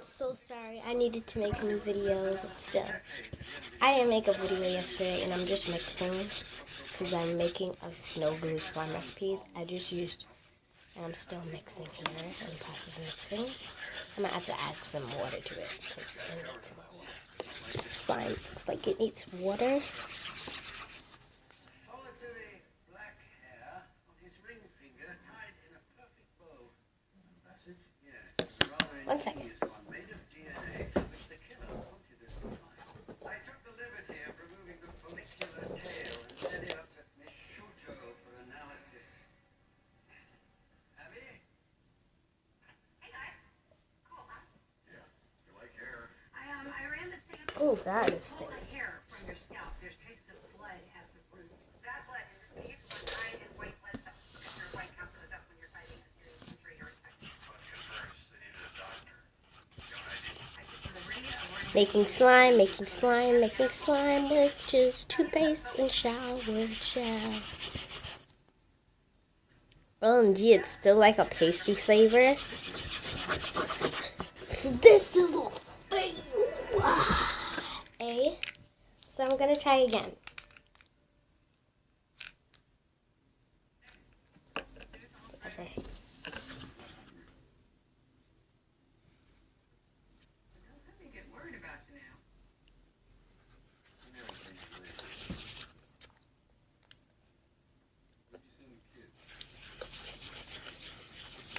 so sorry. I needed to make a new video, but still. I didn't make a video yesterday, and I'm just mixing because I'm making a snow glue slime recipe. I just used, and I'm still mixing here in the process of mixing. I'm gonna have to add some water to it because it needs some more water. Slime looks like it needs water. One second. Oh, that is stinks. Making slime, making slime, making slime with just toothpaste and shower gel. OMG, it's still like a pasty flavor. So this is a thing. So I'm gonna try again.